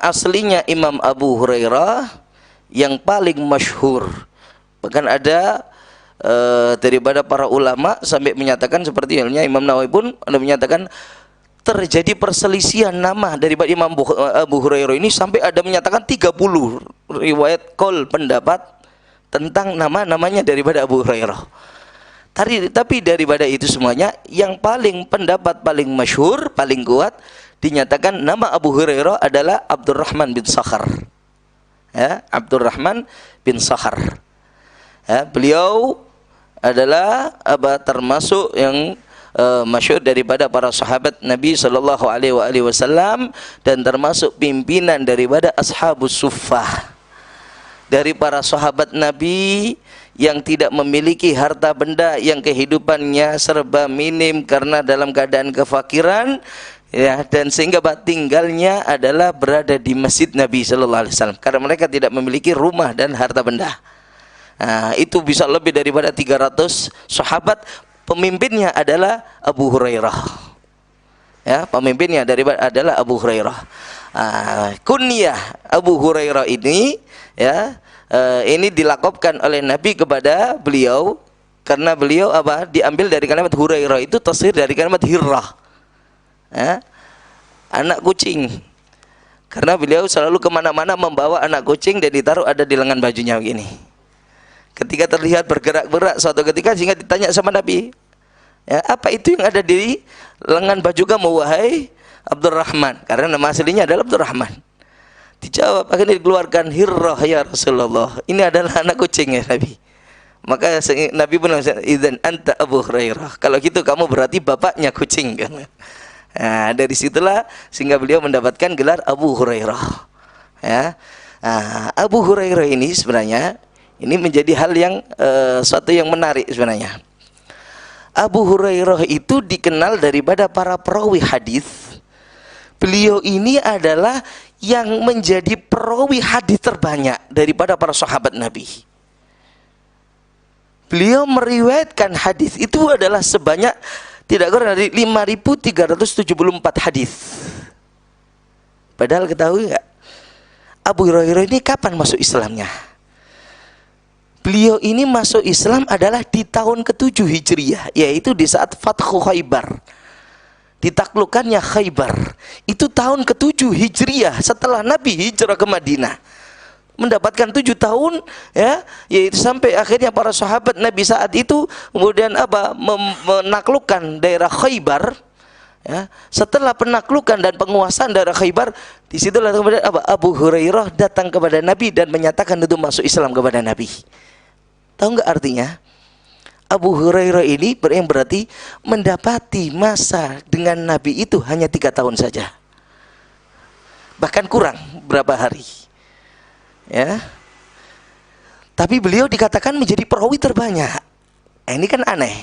aslinya Imam Abu Hurairah yang paling masyhur. Bahkan ada daripada para ulama sampai menyatakan seperti halnya Imam Nawawi pun ada menyatakan terjadi perselisihan nama daripada Imam Abu Hurairah ini sampai ada menyatakan 30 riwayat qaul pendapat tentang nama-namanya daripada Abu Hurairah. Tapi daripada itu semuanya yang paling pendapat paling masyhur, paling kuat dinyatakan nama Abu Hurairah adalah Abdurrahman bin Sakhar. Ya, Abdurrahman bin Sakhar. Ya, beliau adalah termasuk yang masyhur daripada para sahabat Nabi sallallahu alaihi wasallam dan termasuk pimpinan daripada ashabus suffah. Dari para sahabat Nabi yang tidak memiliki harta benda, yang kehidupannya serba minim karena dalam keadaan kefakiran, ya, dan sehingga tinggalnya adalah berada di masjid Nabi sallallahu alaihi wasallam karena mereka tidak memiliki rumah dan harta benda. Nah, itu bisa lebih daripada 300 sahabat. Pemimpinnya adalah Abu Hurairah. Ya, pemimpinnya adalah Abu Hurairah. Kunyah Abu Hurairah ini, ya, ini dilakopkan oleh Nabi kepada beliau karena beliau diambil dari kalimat Hurairah, itu tafsir dari kalimat hirrah, ya, anak kucing, karena beliau selalu kemana-mana membawa anak kucing dan ditaruh ada di lengan bajunya begini. Ketika terlihat bergerak-gerak suatu ketika sehingga ditanya sama Nabi, ya, apa itu yang ada di lengan baju kamu wahai Abdurrahman? Karena nama aslinya adalah Abdurrahman. Dijawab, akhirnya dikeluarkan, hirrah ya Rasulullah, ini adalah anak kucing ya Nabi. Maka Nabi pun mengatakan, idzan anta Abu Hurairah, kalau gitu kamu berarti bapaknya kucing kan. Nah, dari situlah sehingga beliau mendapatkan gelar Abu Hurairah, ya. Abu Hurairah ini sebenarnya ini menjadi hal yang suatu yang menarik sebenarnya. Abu Hurairah itu dikenal daripada para perawi hadis. Beliau ini adalah yang menjadi perawi hadis terbanyak daripada para sahabat Nabi. Beliau meriwayatkan hadis itu adalah sebanyak tidak kurang dari 5.374 hadis. Padahal ketahui nggak, Abu Hurairah ini kapan masuk Islamnya? Beliau ini masuk Islam adalah di tahun ke-7 Hijriah, yaitu di saat Fathu Khaybar, ditaklukkannya Khaybar. Itu tahun ke-7 Hijriah setelah Nabi hijrah ke Madinah. Mendapatkan 7 tahun, ya, yaitu sampai akhirnya para sahabat Nabi saat itu kemudian menaklukkan daerah Khaybar. Ya, setelah penaklukan dan penguasaan daerah Khaybar, disitulah kemudian Abu Hurairah datang kepada Nabi dan menyatakan itu masuk Islam kepada Nabi. Tahu nggak artinya? Abu Hurairah ini yang berarti mendapati masa dengan Nabi itu hanya 3 tahun saja, bahkan kurang berapa hari, ya. Tapi beliau dikatakan menjadi perawi terbanyak. Ini kan aneh,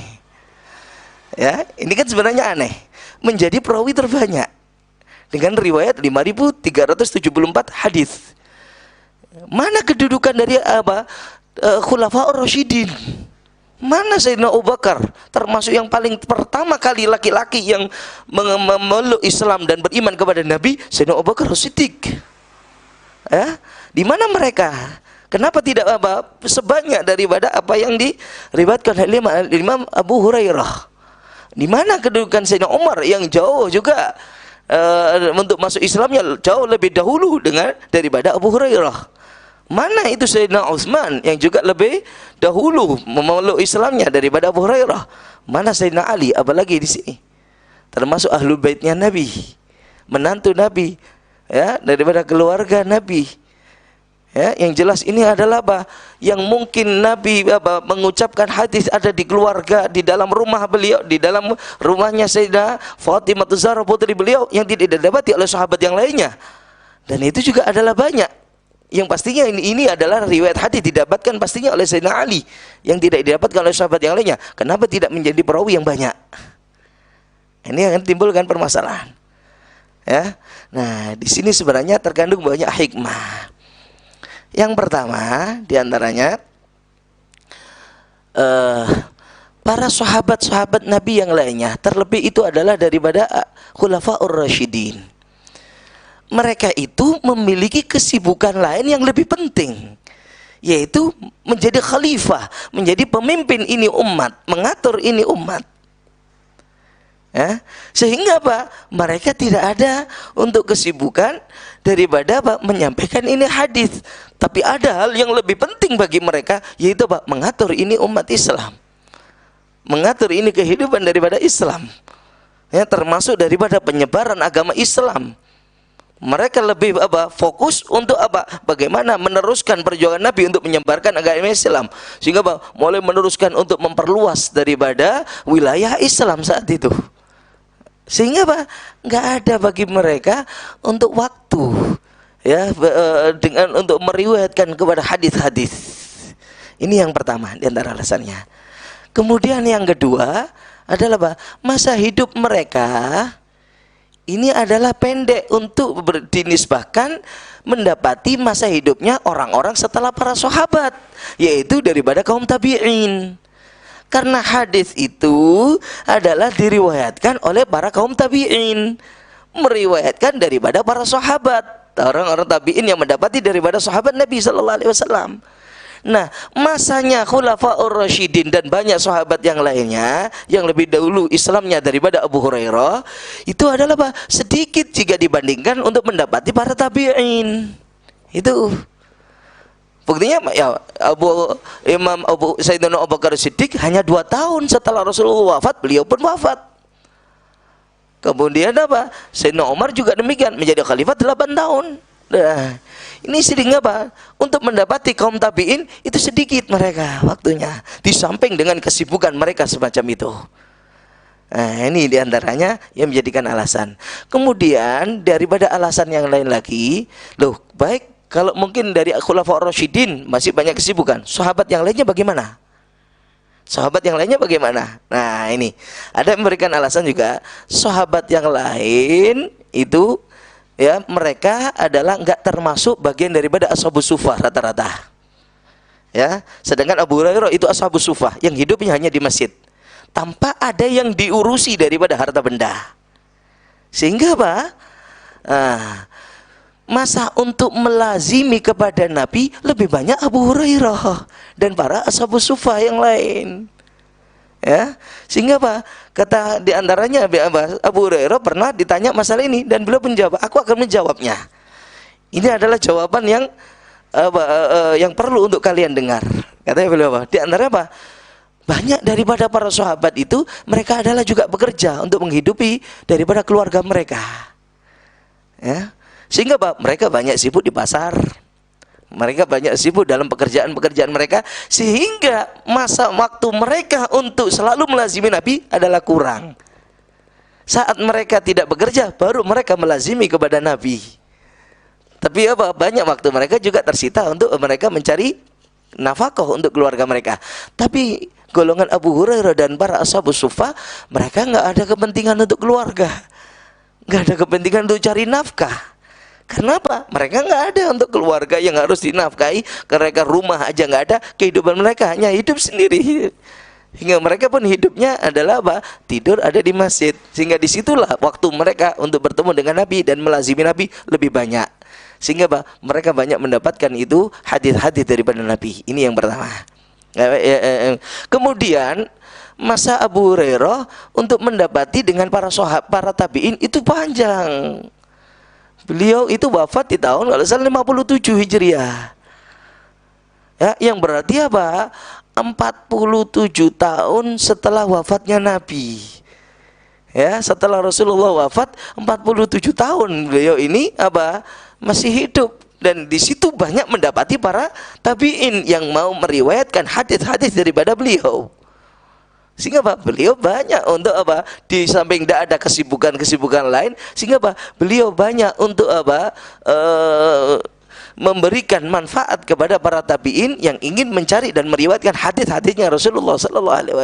ya. Ini kan sebenarnya aneh, menjadi perawi terbanyak dengan riwayat 5.374 hadis. Mana kedudukan dari Khulafaur Rasyidin? Mana Sayyidina Abu Bakar, termasuk yang paling pertama kali laki-laki yang memeluk Islam dan beriman kepada Nabi, Sayyidina Abu Bakar As-Siddiq. Ya, di mana mereka? Kenapa tidak sebanyak daripada apa yang diriwayatkan oleh Imam Abu Hurairah? Di mana kedudukan Sayyidina Umar yang jauh juga untuk masuk Islamnya jauh lebih dahulu daripada Abu Hurairah? Mana itu Sayyidina Utsman yang juga lebih dahulu memeluk Islamnya daripada Abu Hurairah? Mana Sayyidina Ali, apalagi di sini termasuk ahlul baitnya Nabi, menantu Nabi, ya, daripada keluarga Nabi. Ya, yang jelas ini adalah yang mungkin Nabi mengucapkan hadis ada di keluarga, di dalam rumah beliau, di dalam rumahnya Sayyidah Fatimah Zahra putri beliau yang tidak didapati oleh sahabat yang lainnya. Dan itu juga adalah banyak. Yang pastinya ini adalah riwayat hadis didapatkan pastinya oleh Sayyidina Ali yang tidak didapatkan oleh sahabat yang lainnya. Kenapa tidak menjadi perawi yang banyak? Ini akan timbulkan permasalahan. Ya. Nah, di sini sebenarnya terkandung banyak hikmah. Yang pertama diantaranya para sahabat-sahabat Nabi yang lainnya, terlebih itu adalah daripada Khulafaur Rasyidin. mereka itu memiliki kesibukan lain yang lebih penting, yaitu menjadi khalifah, menjadi pemimpin ini umat, mengatur ini umat. Ya, sehingga apa? Mereka tidak ada untuk kesibukan daripada apa? Menyampaikan ini hadis. Tapi ada hal yang lebih penting bagi mereka, yaitu apa? Mengatur ini umat Islam, mengatur ini kehidupan daripada Islam. Ya, termasuk daripada penyebaran agama Islam. Mereka lebih apa? Fokus untuk apa? Bagaimana meneruskan perjuangan Nabi untuk menyebarkan agama Islam, sehingga apa? Mulai meneruskan untuk memperluas daripada wilayah Islam saat itu. Sehingga apa? Nggak ada bagi mereka untuk waktu, ya, dengan untuk meriwayatkan kepada hadis-hadis. Ini yang pertama di antara alasannya. Kemudian yang kedua adalah apa? Masa hidup mereka ini adalah pendek untuk dinisbahkan mendapati masa hidupnya orang-orang setelah para sahabat, yaitu daripada kaum tabi'in. Karena hadis itu adalah diriwayatkan oleh para kaum tabi'in, meriwayatkan daripada para sahabat, orang-orang tabi'in yang mendapati daripada sahabat Nabi sallallahu alaihi wasallam. Nah, masanya Khulafaur Rasyidin dan banyak sahabat yang lainnya yang lebih dahulu Islamnya daripada Abu Hurairah, itu adalah apa? Sedikit jika dibandingkan untuk mendapati para tabi'in. Itu buktinya ya, Imam Sayyidina Abu Bakar Siddiq hanya 2 tahun setelah Rasulullah wafat, beliau pun wafat. Kemudian apa? Sayyidina Umar juga demikian, menjadi khalifah 8 tahun. Nah, ini sering apa? Untuk mendapati kaum tabi'in itu sedikit mereka waktunya, di samping dengan kesibukan mereka semacam itu. Nah, ini diantaranya yang menjadikan alasan. Kemudian daripada alasan yang lain lagi, loh, baik kalau mungkin dari Khulafaur Rasyidin masih banyak kesibukan, sahabat yang lainnya bagaimana? Sahabat yang lainnya bagaimana? Nah, ini ada yang memberikan alasan juga, sahabat yang lain itu ya, mereka adalah enggak termasuk bagian daripada ashabus sufah rata-rata. Ya, sedangkan Abu Hurairah itu ashabus sufah yang hidupnya hanya di masjid, tanpa ada yang diurusi daripada harta benda. Sehingga apa? Masa untuk melazimi kepada Nabi lebih banyak Abu Hurairah dan para ashabus sufah yang lain. Ya, sehingga apa? Kata diantaranya Abu Hurairah pernah ditanya masalah ini dan beliau menjawab, aku akan menjawabnya. Ini adalah jawaban yang perlu untuk kalian dengar. Katanya beliau apa? Di antara apa? Banyak daripada para sahabat itu mereka adalah juga bekerja untuk menghidupi daripada keluarga mereka. Ya, sehingga apa? Mereka banyak sibuk di pasar. Mereka banyak sibuk dalam pekerjaan-pekerjaan mereka, sehingga masa waktu mereka untuk selalu melazimi Nabi adalah kurang. Saat mereka tidak bekerja, baru mereka melazimi kepada Nabi. Tapi apa? Banyak waktu mereka juga tersita untuk mereka mencari nafkah untuk keluarga mereka. Tapi golongan Abu Hurairah dan para ashabus suffah, mereka nggak ada kepentingan untuk keluarga, nggak ada kepentingan untuk cari nafkah. Kenapa? Mereka nggak ada untuk keluarga yang harus dinafkahi. Mereka rumah aja nggak ada, kehidupan mereka hanya hidup sendiri. Hingga mereka pun hidupnya adalah apa? Tidur ada di masjid. Sehingga disitulah waktu mereka untuk bertemu dengan Nabi dan melazimi Nabi lebih banyak. Sehingga apa? Mereka banyak mendapatkan itu hadis-hadis daripada Nabi. Ini yang pertama. Kemudian masa Abu Hurairah untuk mendapati dengan para sahabat, para tabi'in itu panjang. Beliau itu wafat di tahun 57 Hijriah. Ya, yang berarti apa? 47 tahun setelah wafatnya Nabi. Ya, setelah Rasulullah wafat 47 tahun beliau ini apa? Masih hidup, dan di situ banyak mendapati para tabi'in yang mau meriwayatkan hadis-hadis daripada beliau. Sehingga apa? Beliau banyak untuk apa? Di samping tidak ada kesibukan-kesibukan lain, sehingga apa? Beliau banyak untuk apa? Memberikan manfaat kepada para tabi'in yang ingin mencari dan meriwayatkan hadis-hadisnya Rasulullah sallallahu alaihi wasallam.